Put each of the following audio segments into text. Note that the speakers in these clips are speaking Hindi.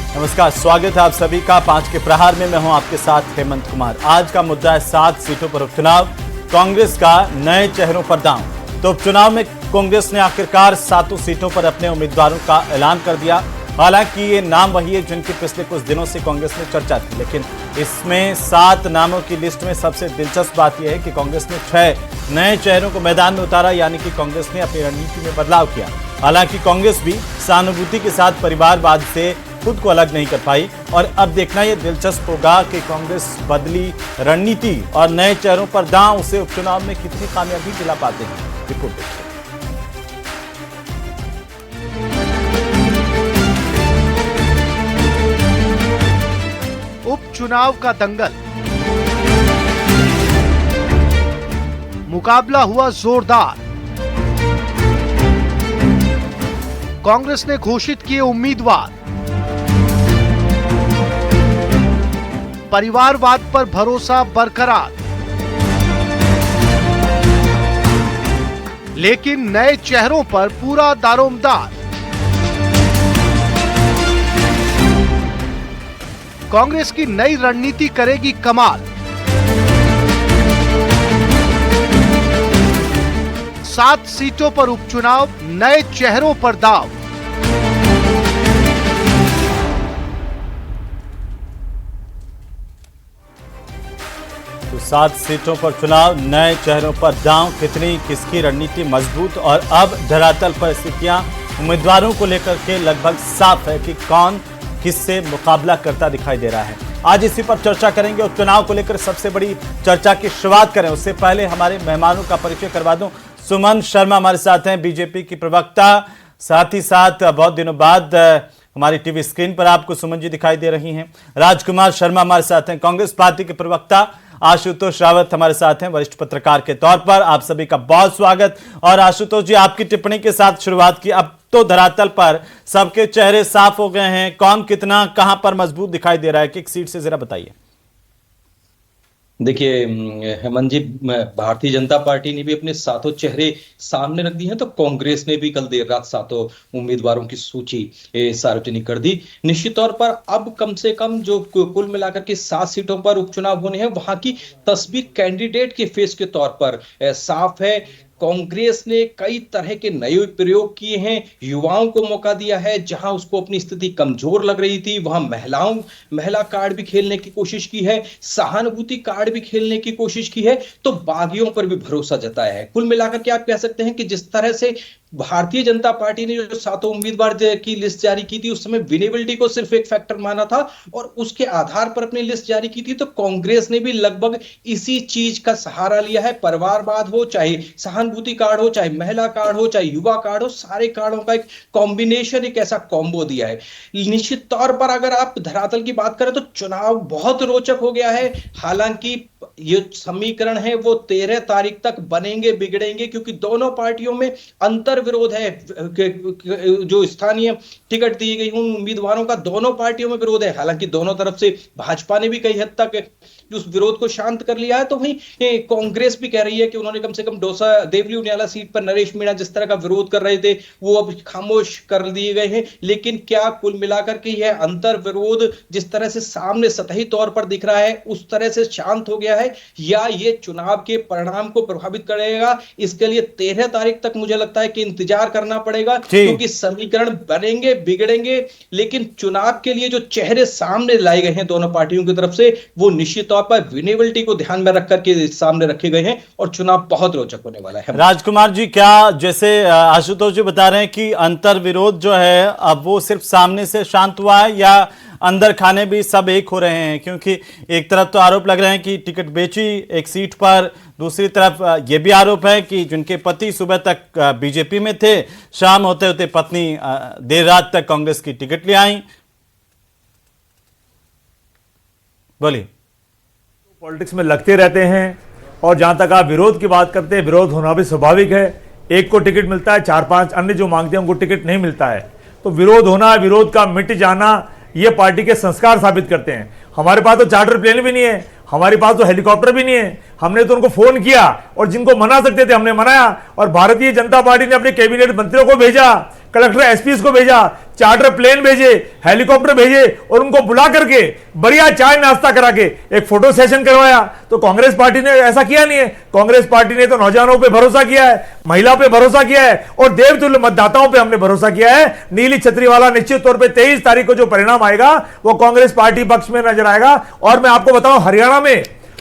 नमस्कार, स्वागत है आप सभी का 5 के प्रहार में। मैं हूं आपके साथ हेमंत कुमार। आज का मुद्दा है 7 सीटों पर उपचुनाव, कांग्रेस का नए चेहरों पर दांव। तो उपचुनाव में कांग्रेस ने आखिरकार 7 सीटों पर अपने उम्मीदवारों का ऐलान कर दिया। हालांकि ये नाम वही है जिनकी पिछले कुछ दिनों से कांग्रेस में चर्चा थी, लेकिन इसमें 7 नामों की लिस्ट में सबसे दिलचस्प बात यह है कि कांग्रेस ने 6 नए चेहरों को मैदान में उतारा, यानी कि कांग्रेस ने अपनी रणनीति में बदलाव किया। हालांकि कांग्रेस भी सहानुभूति के साथ परिवारवाद से खुद को अलग नहीं कर पाई और अब देखना यह दिलचस्प होगा कि कांग्रेस बदली रणनीति और नए चेहरों पर दांव से उपचुनाव में कितनी कामयाबी दिला पाते हैं। रिपोर्ट देखिए। उपचुनाव का दंगल, मुकाबला हुआ जोरदार। कांग्रेस ने घोषित किए उम्मीदवार, परिवारवाद पर भरोसा बरकरार, लेकिन नए चेहरों पर पूरा दारोमदार। कांग्रेस की नई रणनीति करेगी कमाल। 7 सीटों पर उपचुनाव, नए चेहरों पर दांव। तो 7 सीटों पर चुनाव, नए चेहरों पर दांव। कितनी किसकी रणनीति मजबूत और अब धरातल पर स्थितियां उम्मीदवारों को लेकर के लगभग साफ है कि कौन किससे मुकाबला करता दिखाई दे रहा है। आज इसी पर चर्चा करेंगे और चुनाव को लेकर सबसे बड़ी चर्चा की शुरुआत करें उससे पहले हमारे मेहमानों का परिचय करवा दूं। सुमन शर्मा हमारे साथ हैं, बीजेपी की प्रवक्ता। साथ ही साथ बहुत दिनों बाद हमारी टीवी स्क्रीन पर आपको सुमन जी दिखाई दे रही हैं। राजकुमार शर्मा हमारे साथ हैं, कांग्रेस पार्टी के प्रवक्ता। आशुतोष रावत हमारे साथ हैं, वरिष्ठ पत्रकार के तौर पर। आप सभी का बहुत स्वागत। और आशुतोष जी, आपकी टिप्पणी के साथ शुरुआत की। अब तो धरातल पर सबके चेहरे साफ हो गए हैं, कौन कितना कहां पर मजबूत दिखाई दे रहा है, किस सीट से जरा बताइए। देखिए हेमंत जी, भारतीय जनता पार्टी ने भी अपने 7 चेहरे सामने रख दिए हैं, तो कांग्रेस ने भी कल देर रात 7 उम्मीदवारों की सूची सार्वजनिक कर दी। निश्चित तौर पर अब कम से कम जो कुल मिलाकर के 7 सीटों पर उपचुनाव होने हैं, वहां की तस्वीर कैंडिडेट के फेस के तौर पर साफ है। कांग्रेस ने कई तरह के नए प्रयोग किए हैं, युवाओं को मौका दिया है। जहां उसको अपनी स्थिति कमजोर लग रही थी, वहां महिला कार्ड भी खेलने की कोशिश की है, सहानुभूति कार्ड भी खेलने की कोशिश की है, तो बागियों पर भी भरोसा जताया है। कुल मिलाकर के आप कह सकते हैं कि जिस तरह से भारतीय जनता पार्टी ने जो 7 उम्मीदवार की लिस्ट जारी की थी, उस समय विनेबिलिटी को सिर्फ एक फैक्टर माना था और उसके आधार पर अपनी लिस्ट जारी की थी, तो कांग्रेस ने भी लगभग इसी चीज का सहारा लिया है। परिवारवाद हो, चाहे सहानुभूति कार्ड हो, चाहे महिला कार्ड हो, चाहे युवा कार्ड हो, सारे कार्डों का एक कॉम्बिनेशन, एक ऐसा कॉम्बो दिया है। निश्चित तौर पर अगर आप धरातल की बात करें तो चुनाव बहुत रोचक हो गया है। हालांकि ये समीकरण है वो 13 तारीख तक बनेंगे बिगड़ेंगे, क्योंकि दोनों पार्टियों में अंतर विरोध है। जो स्थानीय टिकट दी गई उन उम्मीदवारों का दोनों पार्टियों में विरोध है। हालांकि दोनों तरफ से भाजपा ने भी कई हद तक उस विरोध को शांत कर लिया है, तो वहीं कांग्रेस भी कह रही है कि उन्होंने कम से कम डोसा देवली उनियाला सीट पर नरेश मीणा जिस तरह का विरोध कर रहे थे वो अब खामोश कर दिए गए हैं। लेकिन क्या कुल मिलाकर के यह अंतर विरोध जिस तरह से सामने सतही तौर पर दिख रहा है उस तरह से शांत हो गया है, या ये चुनाव के परिणाम को प्रभावित करेगा? इसके लिए 13 तारीख तक मुझे लगता है कि इंतजार करना पड़ेगा, क्योंकि समीकरण बनेंगे बिगड़ेंगे, लेकिन चुनाव के लिए जो चेहरे सामने लाए गए हैं दोनों पार्टियों की तरफ से, वो निश्चित तौर पर विनेबिलिटी को ध्यान में रखकर के सामने रखे गए हैं और चुनाव बहुत रोचक होने वाला है। राजकुमार जी, क्या जैसे आशुतोष जी बता रहे हैं कि अंतर विरोध जो है अब वो सिर्फ सामने से शांत हुआ है या अंदर खाने भी सब एक हो रहे हैं? क्योंकि एक तरफ तो आरोप लग रहे हैं कि टिकट बेची एक सीट पर, दूसरी तरफ यह भी आरोप है कि जिनके पति सुबह तक बीजेपी में थे, शाम होते होते पत्नी देर रात तक कांग्रेस की टिकट ले आई। बोलिए। पॉलिटिक्स में लगते रहते हैं और जहां तक आप विरोध की बात करते हैं, विरोध होना भी स्वाभाविक है। एक को टिकट मिलता है, 4-5 अन्य जो मांगते हैं उनको टिकट नहीं मिलता है, तो विरोध होना, विरोध का मिट जाना, ये पार्टी के संस्कार साबित करते हैं। हमारे पास तो चार्टर प्लेन भी नहीं है, हमारे पास तो हेलीकॉप्टर भी नहीं है। हमने तो उनको फोन किया और जिनको मना सकते थे हमने मनाया, और भारतीय जनता पार्टी ने अपने कैबिनेट मंत्रियों को भेजा कलेक्टर एसपीस को भेजा, चार्टर प्लेन भेजे, हेलीकॉप्टर भेजे और उनको बुला करके बढ़िया चाय नाश्ता करा के एक फोटो सेशन करवाया। तो कांग्रेस पार्टी ने ऐसा किया नहीं है। कांग्रेस पार्टी ने तो नौजवानों पे भरोसा किया है, महिला पे भरोसा किया है और देवतुल्य मतदाताओं पे हमने भरोसा किया है। नीली छतरी वाला निश्चित तौर पे 23 तारीख को जो परिणाम आएगा वो कांग्रेस पार्टी पक्ष में नजर आएगा। और मैं आपको बताऊं,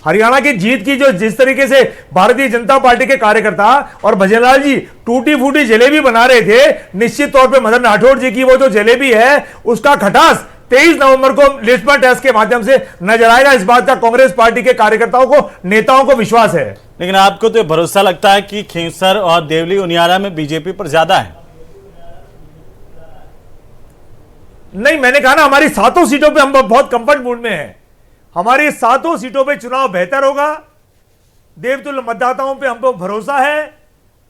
हरियाणा की जीत की जो जिस तरीके से भारतीय जनता पार्टी के कार्यकर्ता और भजनलाल जी टूटी फूटी जलेबी बना रहे थे, निश्चित तौर पे मदन राठौड़ जी की वो जो जलेबी है उसका खटास 23 नवंबर को लिटमस टेस्ट के माध्यम से नजर आएगा। इस बात का कांग्रेस पार्टी के कार्यकर्ताओं को, नेताओं को विश्वास है। लेकिन आपको तो भरोसा लगता है कि खींवसर और देवली उनियारा में बीजेपी पर ज्यादा है? नहीं, मैंने कहा ना, हमारी 7 सीटों पे हम बहुत कंफर्ट मूड में हैं। हमारी 7 सीटों पे चुनाव बेहतर होगा, देवतुल्य मतदाताओं पे हमको भरोसा है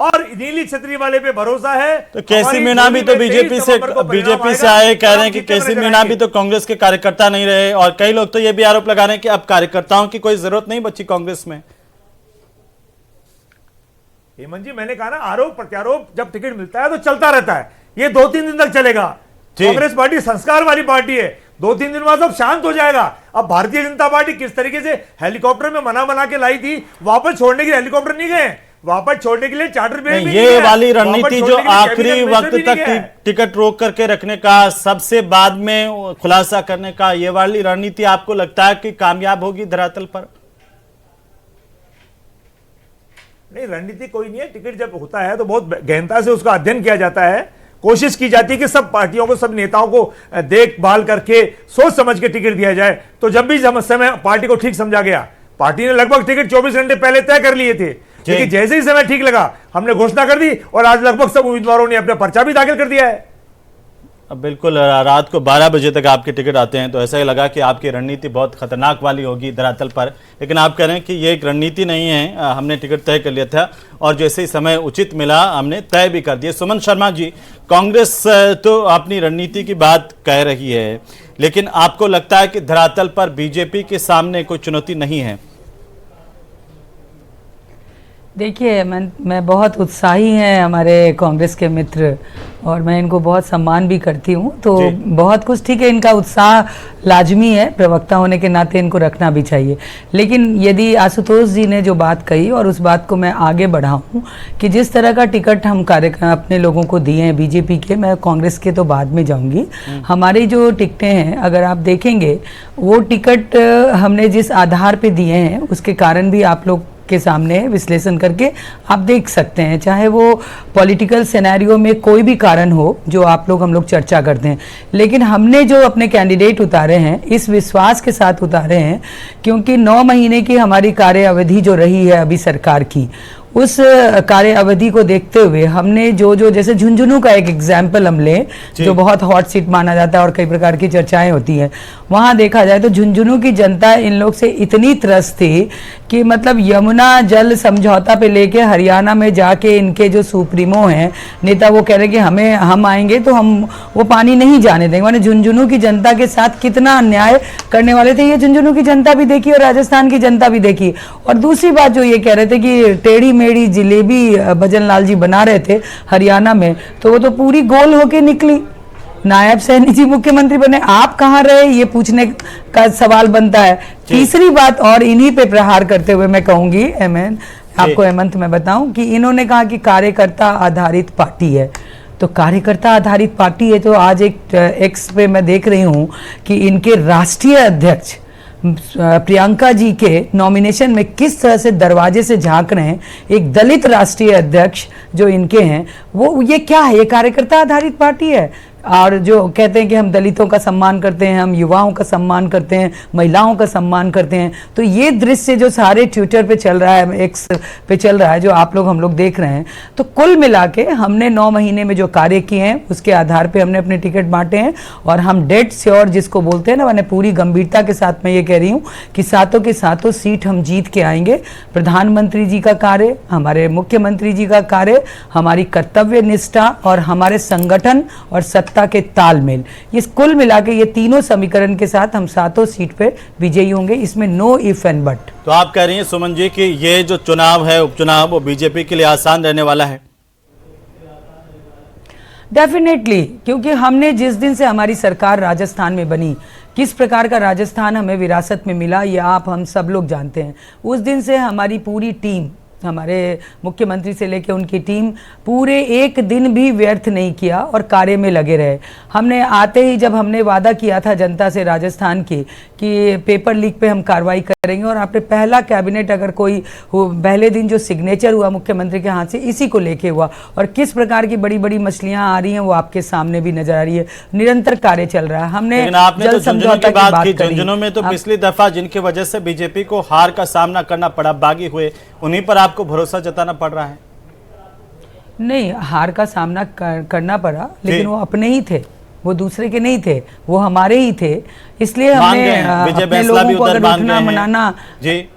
और नीली छतरी वाले पे भरोसा है। तो केसी मीणा भी तो बीजेपी से आए, कह रहे हैं कि केसी मीणा भी तो कांग्रेस के कार्यकर्ता नहीं रहे और कई लोग तो ये भी आरोप लगा रहे हैं कि अब कार्यकर्ताओं की कोई जरूरत नहीं बची कांग्रेस में। हेमंत जी, मैंने कहा ना, आरोप प्रत्यारोप जब टिकट मिलता है तो चलता रहता है, ये 2-3 दिन तक चलेगा। कांग्रेस पार्टी संस्कार वाली पार्टी है, 2-3 दिन बाद सब शांत हो जाएगा। अब भारतीय जनता पार्टी किस तरीके से हेलीकॉप्टर में बना के लाई थी, वापस छोड़ने के लिए हेलीकॉप्टर नहीं गए, वापस छोड़ने के लिए चार्टर प्लेन भी ये वाली रणनीति जो आखिरी वक्त तक टिकट रोक करके रखने का, सबसे बाद में खुलासा करने का, ये वाली रणनीति आपको लगता है कि कामयाब होगी धरातल पर? नहीं, रणनीति कोई नहीं है। टिकट जब होता है तो बहुत गहनता से उसका अध्ययन किया जाता है, कोशिश की जाती है कि सब पार्टियों को, सब नेताओं को देखभाल करके सोच समझ के टिकट दिया जाए। तो जब भी समय पार्टी को ठीक समझा गया, पार्टी ने लगभग टिकट 24 घंटे पहले तय कर लिए थे, लेकिन जैसे ही समय ठीक लगा हमने घोषणा कर दी और आज लगभग सब उम्मीदवारों ने अपना पर्चा भी दाखिल कर दिया है। अब बिल्कुल रात को 12 बजे तक आपके टिकट आते हैं तो ऐसा ही लगा कि आपकी रणनीति बहुत खतरनाक वाली होगी धरातल पर, लेकिन आप कह रहे हैं कि ये एक रणनीति नहीं है, हमने टिकट तय कर लिया था और जैसे ही समय उचित मिला हमने तय भी कर दिया। सुमन शर्मा जी, कांग्रेस तो अपनी रणनीति की बात कह रही है, लेकिन आपको लगता है कि धरातल पर बीजेपी के सामने कोई चुनौती नहीं है? देखिए, मैं बहुत उत्साही हैं हमारे कांग्रेस के मित्र और मैं इनको बहुत सम्मान भी करती हूँ। तो बहुत कुछ ठीक है, इनका उत्साह लाजमी है, प्रवक्ता होने के नाते इनको रखना भी चाहिए। लेकिन यदि आशुतोष जी ने जो बात कही और उस बात को मैं आगे बढ़ाऊँ कि जिस तरह का टिकट हम अपने लोगों को दिए हैं बीजेपी के, मैं कांग्रेस के तो बाद में जाऊँगी, हमारी जो टिकटें हैं अगर आप देखेंगे वो टिकट हमने जिस आधार पर दिए हैं उसके कारण भी आप लोग के सामने विश्लेषण करके आप देख सकते हैं, चाहे वो पॉलिटिकल सिनेरियो में कोई भी कारण हो जो आप लोग हम लोग चर्चा करते हैं, लेकिन हमने जो अपने कैंडिडेट उतारे हैं इस विश्वास के साथ उतारे हैं क्योंकि 9 महीने की हमारी कार्य अवधि जो रही है अभी सरकार की, उस कार्य अवधि को देखते हुए हमने जो जैसे झुंझुनू का एक एग्जाम्पल हम लें जो बहुत हॉट सीट माना जाता है और कई प्रकार की चर्चाएं होती हैं, वहां देखा जाए तो झुंझुनू की जनता इन लोग से इतनी त्रस्त थी कि मतलब यमुना जल समझौता पे लेके हरियाणा में जाके इनके जो सुप्रीमो हैं नेता, वो कह रहे कि हम आएंगे तो हम वो पानी नहीं जाने देंगे। माने झुंझुनू की जनता के साथ कितना अन्याय करने वाले थे, ये झुंझुनू की जनता भी देखी और राजस्थान की जनता भी देखी। और दूसरी बात जो ये कह रहे थे कि टेढ़ी मेढ़ी जिलेबी भजनलाल जी बना रहे थे हरियाणा में, तो वो तो पूरी गोल होके निकली। नायब सैनी जी मुख्यमंत्री बने, आप कहाँ रहे, ये पूछने का सवाल बनता है। तीसरी बात और इन्हीं पे प्रहार करते हुए मैं कहूंगी आपको हेमंत मैं बताऊं कि इन्होंने कहा कि कार्यकर्ता आधारित पार्टी है, तो कार्यकर्ता आधारित पार्टी है तो आज एक एक्स पे मैं देख रही हूं कि इनके राष्ट्रीय अध्यक्ष प्रियंका जी के नॉमिनेशन में किस तरह से दरवाजे से झांक रहे हैं। एक दलित राष्ट्रीय अध्यक्ष जो इनके हैं, वो ये क्या है, ये कार्यकर्ता आधारित पार्टी है। और जो कहते हैं कि हम दलितों का सम्मान करते हैं, हम युवाओं का सम्मान करते हैं, महिलाओं का सम्मान करते हैं, तो ये दृश्य जो सारे ट्विटर पे चल रहा है, एक्स पे चल रहा है, जो आप लोग हम लोग देख रहे हैं, तो कुल मिला के हमने 9 महीने में जो कार्य किए हैं उसके आधार पे हमने अपने टिकट बांटे हैं और हम डेड श्योर जिसको बोलते हैं ना, मैंने पूरी गंभीरता के साथ मैं ये कह रही हूँ कि 7 के 7 सीट हम जीत के आएंगे। प्रधानमंत्री जी का कार्य, हमारे मुख्यमंत्री जी का कार्य, हमारी कर्तव्य निष्ठा और हमारे संगठन और सत्ता के तालमेल, ये कुल मिला के ये तीनों समीकरण के साथ हम 7 सीट पे विजयी होंगे। इसमें नो इफ एंड बट। तो आप कह रही हैं सुमन जी कि ये जो चुनाव है, उपचुनाव, वो बीजेपी के लिए आसान रहने वाला है? डेफिनेटली, क्योंकि हमने जिस दिन से हमारी सरकार राजस्थान में बनी, किस प्रकार का राजस्थान हमें विरासत में मिला ये आप हम सब लोग जानते हैं। उस दिन से हमारी पूरी टीम, हमारे मुख्यमंत्री से लेकर उनकी टीम, पूरे एक दिन भी व्यर्थ नहीं किया और कार्य में लगे रहे। हमने आते ही जब हमने वादा किया था जनता से राजस्थान की कि पेपर लीक पे हम कार्रवाई करेंगे, और आपने पहला कैबिनेट अगर कोई पहले दिन जो सिग्नेचर हुआ मुख्यमंत्री के हाथ से इसी को लेके हुआ, और किस प्रकार की बड़ी बड़ी मछलियां आ रही हैं वो आपके सामने भी नजर आ रही है। निरंतर कार्य चल रहा है। हमने जल समझौता की बात की, झुंझुनू में तो पिछली दफा जिनकी वजह से बीजेपी को हार का सामना करना पड़ा, बागी हुए, उन्हीं पर आपको भरोसा जताना पड़ रहा है? नहीं, हार का सामना करना पड़ा, लेकिन वो अपने ही थे, वो दूसरे के नहीं थे, वो हमारे ही थे। इसलिए हमने अपने लोगों को अगर उठना मनाना जी,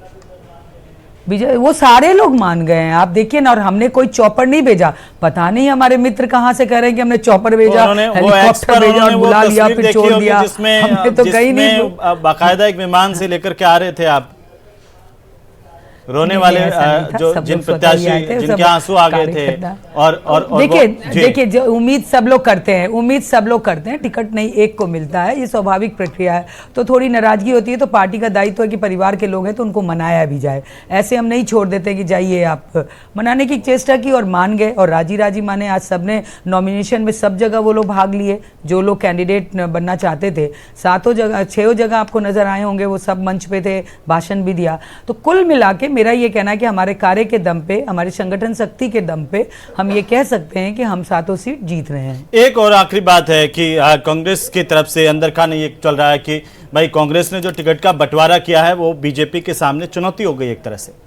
विजय वो सारे लोग मान गए हैं। आप देखिए ना, और हमने कोई चॉपर नहीं भेजा। पता नहीं हमारे मित्र कहां से कह रहे हैं कि हमने चॉपर भेजा, हेलीकॉप्टर भेजा, बुला लिया, फिर छोड़ दिया। हमने तो कहीं नहीं, बाकायदा एक विमान से लेकर के आ रहे थे आप, रोने वाले जो जिन प्रत्याशी जिनके आंसू आ गए थे। और देखिए जो उम्मीद सब लोग करते हैं, उम्मीद सब लोग करते हैं, टिकट नहीं एक को मिलता है, ये स्वाभाविक प्रक्रिया है। तो थोड़ी नाराजगी होती है, तो पार्टी का दायित्व है कि परिवार के लोग हैं तो उनको मनाया भी जाए। ऐसे हम नहीं छोड़ देते कि जाइए आप। मनाने की चेष्टा की और मान गए, और राजी राजी माने। आज सबने नॉमिनेशन में सब जगह वो लोग भाग लिए जो लोग कैंडिडेट बनना चाहते थे। 6 जगह आपको नजर आए होंगे, वो सब मंच पे थे, भाषण भी दिया। तो कुल मिला के मेरा ये कहना है कि हमारे कार्य के दम पे, हमारी संगठन शक्ति के दम पे हम ये कह सकते हैं कि हम 7 सीट जीत रहे हैं। एक और आखिरी बात है कि कांग्रेस की तरफ से अंदर खाने ये चल रहा है कि भाई कांग्रेस ने जो टिकट का बंटवारा किया है वो बीजेपी के सामने चुनौती हो गई एक तरह से।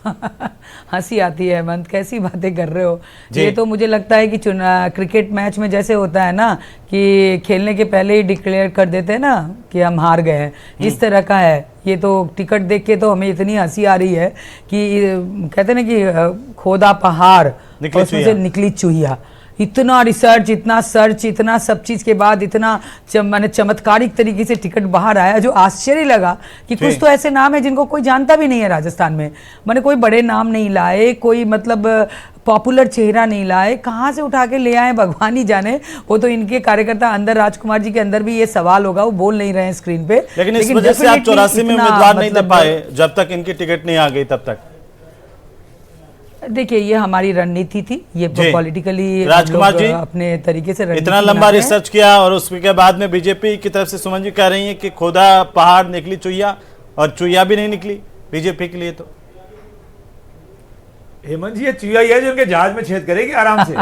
हंसी आती है हेमंत, कैसी बातें कर रहे हो। ये तो मुझे लगता है कि क्रिकेट मैच में जैसे होता है ना कि खेलने के पहले ही डिक्लेयर कर देते हैं ना कि हम हार गए हैं, इस तरह का है। ये तो टिकट देख के तो हमें इतनी हंसी आ रही है कि कहते हैं ना कि खोदा पहाड़ और उसमें से निकली चूहिया। इतना रिसर्च, इतना सर्च, इतना सब चीज के बाद इतना माने चमत्कारिक तरीके से टिकट बाहर आया, जो आश्चर्य लगा कि कुछ तो ऐसे नाम है जिनको कोई जानता भी नहीं है राजस्थान में। माने कोई बड़े नाम नहीं लाए, कोई मतलब पॉपुलर चेहरा नहीं लाए, कहाँ से उठा के ले आए भगवान ही जाने। वो तो इनके कार्यकर्ता अंदर, राजकुमार जी के अंदर भी ये सवाल होगा, वो बोल नहीं रहे हैं स्क्रीन पे। लेकिन इस वजह से आप 84 में उम्मीदवार नहीं दे पाए जब तक इनकी टिकट नहीं आ गई तब तक। देखिए ये हमारी रणनीति थी, ये पॉलिटिकली राजकुमार जी अपने तरीके से इतना लंबा रिसर्च किया और उसके बाद में बीजेपी की तरफ से सुमन जी कह रही हैं कि खोदा पहाड़ निकली चुईया, और चुईया भी नहीं निकली बीजेपी के लिए। तो हेमंत जी, ये चुईया ही है जो उनके जहाज में छेद करेगी आराम से,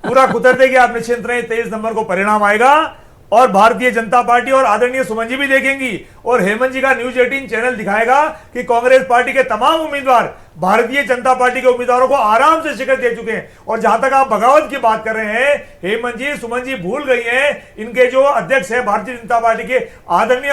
पूरा कुतर देगी। आप निश्चिंत रहे, 23 नंबर को परिणाम आएगा और भारतीय जनता पार्टी और आदरणीय सुमन जी भी देखेंगी, और हेमंत जी का न्यूज 18 चैनल दिखाएगा कि कांग्रेस पार्टी के तमाम उम्मीदवार भारतीय जनता पार्टी के उम्मीदवारों को आराम से शिकस्त दे चुके हैं। और जहां तक आप बगावत की बात कर रहे हैं, हेमंत जी, सुमन जी भूल गई हैं, इनके जो अध्यक्ष है भारतीय जनता पार्टी के आदरणीय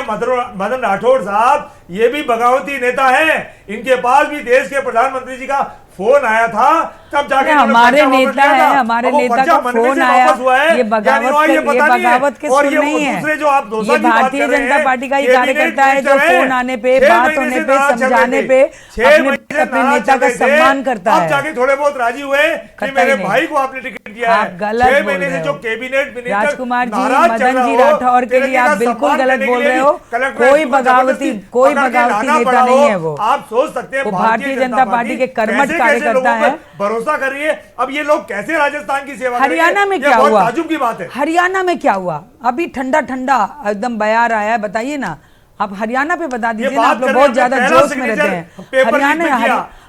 मदन राठौड़ साहब, ये भी बगावती नेता हैं। इनके पास भी देश के प्रधानमंत्री जी का फोन आया था, तब जाके हमारे नेता है, हमारे नेता का फोन आया। ये बगावत के सुर नहीं है, ये भारतीय जनता पार्टी का ही कार्यकर्ता है जो फोन आने पे, बात होने पे, समझाने पे अपने नेता का सम्मान करता है। जाके थोड़े बहुत राजी हुए कि मेरे भाई को आपने टिकट दिया है। 6 महीने से जो कैबिनेट मिनिस्टर राजकुमार जी, मदन जी राठौर के लिए आप बिल्कुल गलत बोल रहे हो। कोई बगावती नेता नहीं है वो। आप सोच सकते हैं भारतीय जनता पार्टी के कर्मठ कार्यकर्ता है। भरोसा करिए। अब ये लोग कैसे राजस्थान की सेवा करेंगे? हरियाणा में क्या हुआ? ताजुब की बात है। हरियाणा में क्या हुआ? अभी ठंडा ठंडा एकदम बयार आया है, बताइए ना आप। हरियाणा पे बता दीजिए ना, आप लोग बहुत ज्यादा जोश में रहते हैं।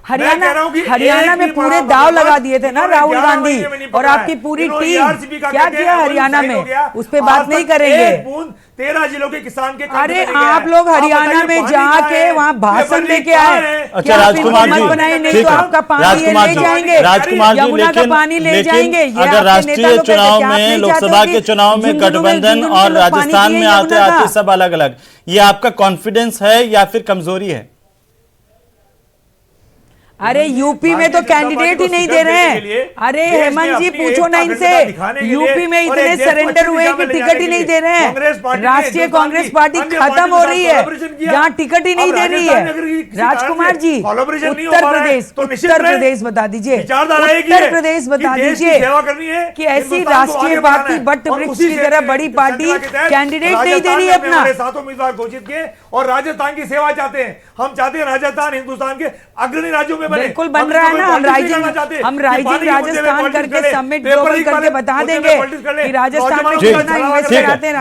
हरियाणा में पूरे दाव लगा दिए थे ना राहुल गांधी और आपकी पूरी टीम। क्या किया हरियाणा में, उस पर बात नहीं करेंगे। 13 जिलों के किसान के अरे आप लोग हरियाणा में जाके वहाँ भाषण देके आए। अच्छा राजकुमार जी, बनाए नहीं तो आपका पानी ले जाएंगे, यमुना का पानी ले जाएंगे। अगर राष्ट्रीय चुनाव में, लोकसभा के चुनाव में गठबंधन और राजस्थान में आते आते सब अलग अलग, ये आपका कॉन्फिडेंस है या फिर कमजोरी है? अरे यूपी में तो कैंडिडेट ही नहीं दे रहे हैं। अरे हेमंत जी पूछो ना इनसे, यूपी में इतने सरेंडर हुए कि टिकट ही नहीं दे रहे हैं। राष्ट्रीय कांग्रेस पार्टी खत्म हो रही है जहां टिकट ही नहीं दे रही है। राजकुमार जी उत्तर प्रदेश बता दीजिए, उत्तर प्रदेश बता दीजिए कि ऐसी राष्ट्रीय पार्टी बट वृक्ष की तरह बड़ी पार्टी कैंडिडेट नहीं दे रही है अपना। 7 उम्मीदवार घोषित किए और राजस्थान की सेवा चाहते हैं। हम चाहते हैं राजस्थान हिंदुस्तान के अग्रणी राज्यों में बिल्कुल बन रहा है ना। हम राइजिंग राजस्थान करके समिट ग्लोबल करके बता देंगे कि राजस्थान में कितना इन्वेस्टर आते हैं।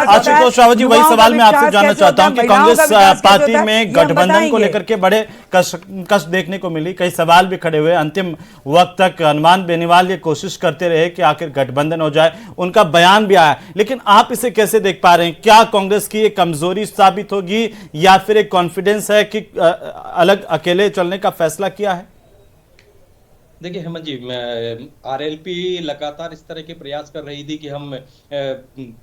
आशुतोष रावत जी वही सवाल मैं आपसे जानना चाहता हूं कि कांग्रेस पार्टी में गठबंधन को लेकर के बड़े कष्ट देखने को मिली, कई सवाल भी खड़े हुए। अंतिम वक्त तक हनुमान बेनीवाल ये कोशिश करते रहे कि आखिर गठबंधन हो जाए, उनका बयान भी आया, लेकिन आप इसे कैसे देख पा रहे हैं? क्या कांग्रेस की ये कमजोरी साबित होगी या फिर एक कॉन्फिडेंस है कि अलग अकेले चलने का फैसला किया है? देखिए हेमंत जी, आरएलपी लगातार इस तरह के प्रयास कर रही थी कि हम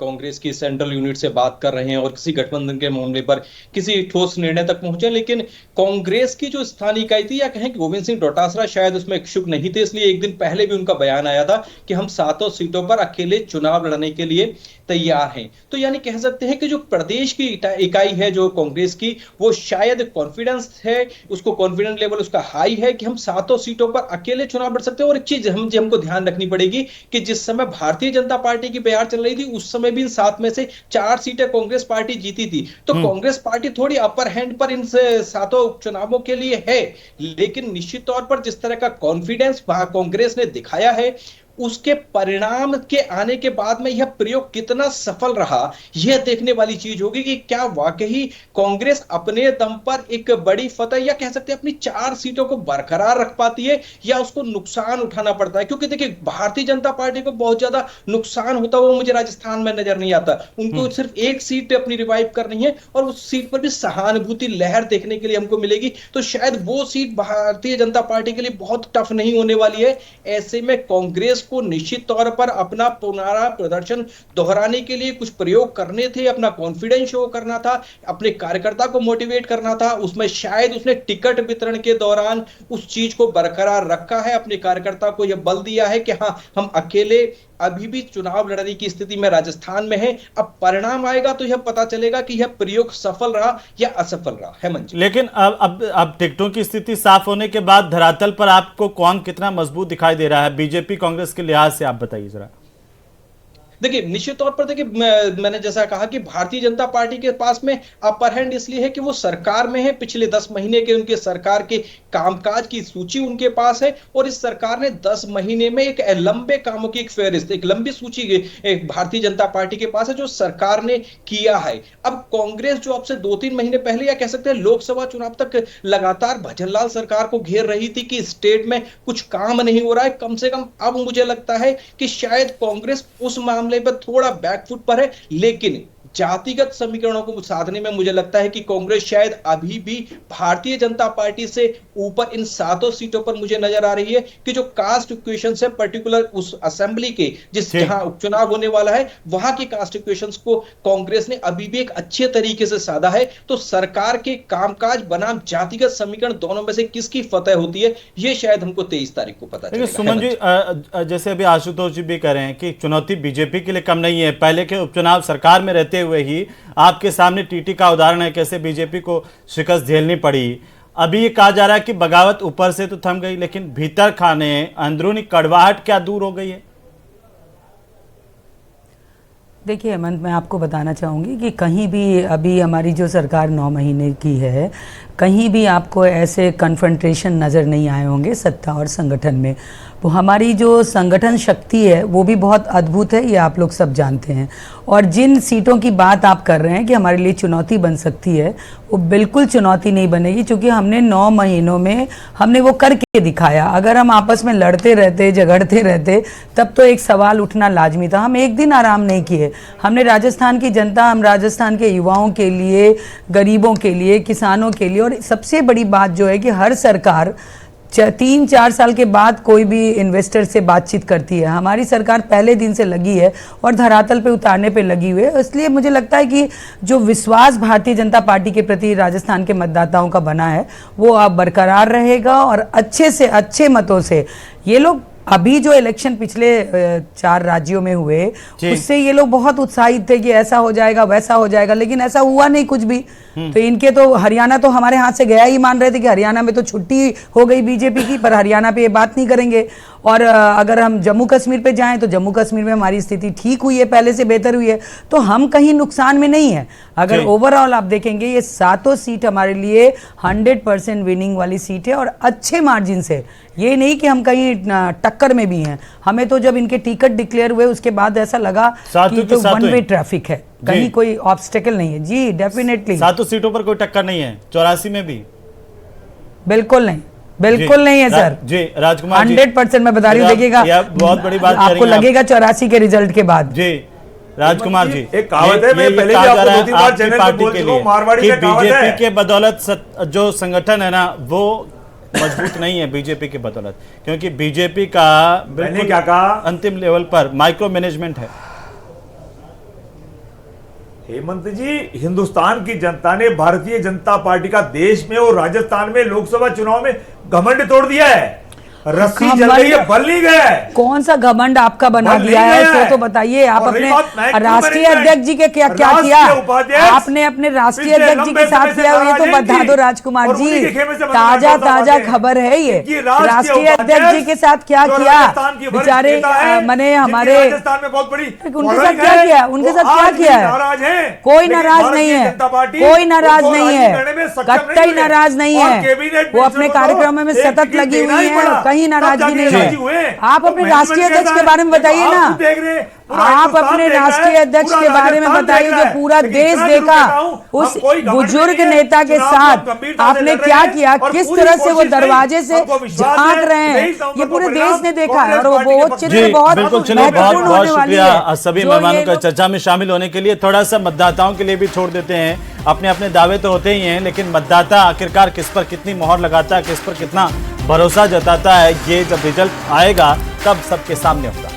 कांग्रेस की सेंट्रल यूनिट से बात कर रहे हैं और किसी गठबंधन के मामले पर किसी ठोस निर्णय तक पहुंचे, लेकिन कांग्रेस की जो स्थानीय इकाई थी या कहें कि गोविंद सिंह डोटासरा शायद उसमें इच्छुक नहीं थे। इसलिए एक दिन पहले भी उनका बयान आया था कि हम 7 सीटों पर अकेले चुनाव लड़ने के लिए तैयार हैं। तो यानी कह सकते हैं कि जो प्रदेश की इकाई है जो कांग्रेस की, वो शायद कॉन्फिडेंस है, उसको कॉन्फिडेंस लेवल उसका हाई है कि हम 7 सीटों पर अकेले चुनाव लड़ सकते हैं। और एक चीज हमको ध्यान रखनी पड़ेगी कि जिस समय भारतीय जनता पार्टी की बयार चल रही थी उस समय भी इन 7 में से 4 सीटें कांग्रेस पार्टी जीती थी। तो कांग्रेस पार्टी थोड़ी अपर हैंड पर इन 7 उपचुनावों के लिए है, लेकिन निश्चित तौर पर जिस तरह का कॉन्फिडेंस कांग्रेस ने दिखाया है उसके परिणाम के आने के बाद में यह प्रयोग कितना सफल रहा, यह देखने वाली चीज होगी कि क्या वाकई कांग्रेस अपने दम पर एक बड़ी फतह या कह सकते हैं अपनी 4 सीटों को बरकरार रख पाती है या उसको नुकसान उठाना पड़ता है। क्योंकि देखिए भारतीय जनता पार्टी को बहुत ज्यादा नुकसान होता हुआ मुझे राजस्थान में नजर नहीं आता। उनको सिर्फ एक सीट अपनी रिवाइव करनी है और उस सीट पर भी सहानुभूति लहर देखने के लिए हमको मिलेगी। तो शायद वो सीट भारतीय जनता पार्टी के लिए बहुत टफ नहीं होने वाली है। ऐसे में कांग्रेस को निश्चित तौर पर अपना पुनरा प्रदर्शन दोहराने के लिए कुछ प्रयोग करने थे, अपना कॉन्फिडेंस शो करना था, अपने कार्यकर्ता को मोटिवेट करना था। उसमें शायद उसने टिकट वितरण के दौरान उस चीज को बरकरार रखा है, अपने कार्यकर्ता को यह बल दिया है कि हाँ हम अकेले अभी भी चुनाव लड़ने की स्थिति में राजस्थान में है। अब परिणाम आएगा तो यह पता चलेगा कि यह प्रयोग सफल रहा या असफल रहा है। मंच लेकिन अब टिकटों की स्थिति साफ होने के बाद धरातल पर आपको कौन कितना मजबूत दिखाई दे रहा है बीजेपी कांग्रेस के लिहाज से, आप बताइए जरा। देखिए निश्चित तौर पर देखिए मैंने जैसा कहा कि भारतीय जनता पार्टी के पास में अपर हैंड इसलिए है कि वो सरकार में है। पिछले 10 महीने के उनके सरकार के कामकाज की सूची उनके पास है और इस सरकार ने 10 महीने में एक लंबे कामों की एक फेहरिस्त, एक लंबी सूची एक भारतीय जनता पार्टी के पास है जो सरकार ने किया है। अब कांग्रेस जो अब से 2-3 महीने पहले या कह सकते हैं लोकसभा चुनाव तक लगातार भजनलाल सरकार को घेर रही थी कि स्टेट में कुछ काम नहीं हो रहा है, कम से कम अब मुझे लगता है कि शायद कांग्रेस उस मामले पर थोड़ा बैकफुट पर है। लेकिन जातिगत समीकरणों को साधने में मुझे लगता है कि कांग्रेस शायद अभी भी भारतीय जनता पार्टी से ऊपर इन 7 सीटों पर मुझे नजर आ रही है कि जो कास्ट इक्वेशन है पर्टिकुलर उस असेंबली के जहां उपचुनाव होने वाला है वहां की कास्ट इक्वेशंस को कांग्रेस ने अभी भी एक अच्छे तरीके से साधा है। तो सरकार के कामकाज बनाम जातिगत समीकरण दोनों में से किसकी फतह होती है यह शायद हमको 23 तारीख को पता चलेगा। सुमन जी, जैसे अभी आशुतोष जी भी कह रहे हैं कि चुनौती बीजेपी के लिए कम नहीं है। पहले के उपचुनाव सरकार में रहते हुए ही आपके सामने टीटी का उदाहरण है कैसे बीजेपी को शिकस्त झेलनी पड़ी। अभी ये कहा जा रहा है कि बगावत ऊपर से तो थम गई लेकिन भीतर खाने अंदरूनी कड़वाहट क्या दूर हो गई है? देखिए हेमंत, मैं आपको बताना चाहूँगी कि कहीं भी अभी हमारी जो सरकार 9 महीने की है, कहीं भी आपको ऐसे कन्फ्रंटेशन नज़र नहीं आए होंगे सत्ता और संगठन में। वो हमारी जो संगठन शक्ति है वो भी बहुत अद्भुत है, ये आप लोग सब जानते हैं। और जिन सीटों की बात आप कर रहे हैं कि हमारे लिए चुनौती बन सकती है, वो बिल्कुल चुनौती नहीं बनेगी क्योंकि हमने 9 महीनों में हमने वो करके दिखाया। अगर हम आपस में लड़ते रहते, झगड़ते रहते, तब तो एक सवाल उठना लाजमी था। हम एक दिन आराम नहीं किए। हमने राजस्थान की जनता, हम राजस्थान के युवाओं के लिए, गरीबों के लिए, किसानों के लिए, और सबसे बड़ी बात जो है कि हर सरकार 3-4 साल के बाद कोई भी इन्वेस्टर से बातचीत करती है। हमारी सरकार पहले दिन से लगी है और धरातल पे उतारने पे लगी हुई है। इसलिए मुझे लगता है कि जो विश्वास भारतीय जनता पार्टी के प्रति राजस्थान के मतदाताओं का बना है वो अब बरकरार रहेगा और अच्छे से अच्छे मतों से ये लोग अभी जो इलेक्शन पिछले 4 राज्यों में हुए उससे ये लोग बहुत उत्साहित थे कि ऐसा हो जाएगा वैसा हो जाएगा, लेकिन ऐसा हुआ नहीं कुछ भी। तो इनके तो हरियाणा तो हमारे हाथ से गया ही मान रहे थे कि हरियाणा में तो छुट्टी हो गई बीजेपी की, पर हरियाणा पे ये बात नहीं करेंगे। और अगर हम जम्मू कश्मीर पे जाएं तो जम्मू कश्मीर में हमारी स्थिति ठीक हुई है, पहले से बेहतर हुई है, तो हम कहीं नुकसान में नहीं है। अगर ओवरऑल आप देखेंगे ये 7 सीट हमारे लिए 100% विनिंग वाली सीट है और अच्छे मार्जिन से। ये नहीं कि हम कहीं टक्कर में भी हैं। हमें तो जब इनके टिकट डिक्लेयर हुए उसके बाद ऐसा लगा कि तो वन वे ट्रैफिक है, कहीं कोई ऑब्स्टेकल नहीं है। जी डेफिनेटली 7 सीटों पर कोई टक्कर नहीं है, 84 में भी बिल्कुल नहीं, बिल्कुल नहीं है सर जी। राजकुमार 100% मैं बता रही हूँ। देखिएगा बहुत बड़ी बात आपको लगेगा 84 के रिजल्ट के बाद। जी राजकुमार जी, एक कहावत है, मैं पहले भी आपको 2-3 बार चैनल पे बोल चुका हूं, मारवाड़ी का कहावत है। बीजेपी के बदौलत जो संगठन है ना वो मजबूत नहीं है बीजेपी के बदौलत, क्योंकि बीजेपी का मैंने क्या कहा, अंतिम लेवल पर माइक्रो मैनेजमेंट है। हेमंत जी, हिंदुस्तान की जनता ने भारतीय जनता पार्टी का देश में और राजस्थान में लोकसभा चुनाव में घमंड तोड़ दिया है। रस्सी जल गई है, बल नहीं गया है। कौन सा घमंड आपका बना दिया है इसको तो बताइए। आप अपने राष्ट्रीय अध्यक्ष जी के क्या किया, आपने अपने राष्ट्रीय अध्यक्ष जी के साथ किया, ये तो बता दो राजकुमार जी। ताजा खबर है ये, राष्ट्रीय अध्यक्ष जी के साथ क्या किया बेचारे, मैंने हमारे उनके साथ क्या किया, उनके साथ क्या किया है। कोई नाराज नहीं है, कोई नाराज नहीं है, कतई नाराज नहीं है। वो अपने कार्यक्रमों में सतत लगी हुई है, कहीं नाराजगी नहीं है। आप अपने राष्ट्रीय अध्यक्ष के बारे में बताइए ना, आप अपने राष्ट्रीय अध्यक्ष के बारे में बताइए जो पूरा देश देखा उस बुजुर्ग नेता के साथ आपने क्या किया, किस तरह से वो दरवाजे से झांक रहे हैं, ये पूरे देश ने देखा है और वो चित्र बहुत महत्वपूर्ण होने वाली है। सभी मेहमानों का चर्चा में शामिल होने के लिए थोड़ा सा मतदाताओं के लिए भी छोड़ देते हैं। अपने अपने दावे तो होते ही हैं, लेकिन मतदाता आखिरकार किस पर कितनी मोहर लगाता है, किस पर कितना भरोसा जताता है, ये जब रिजल्ट आएगा तब सबके सामने होगा।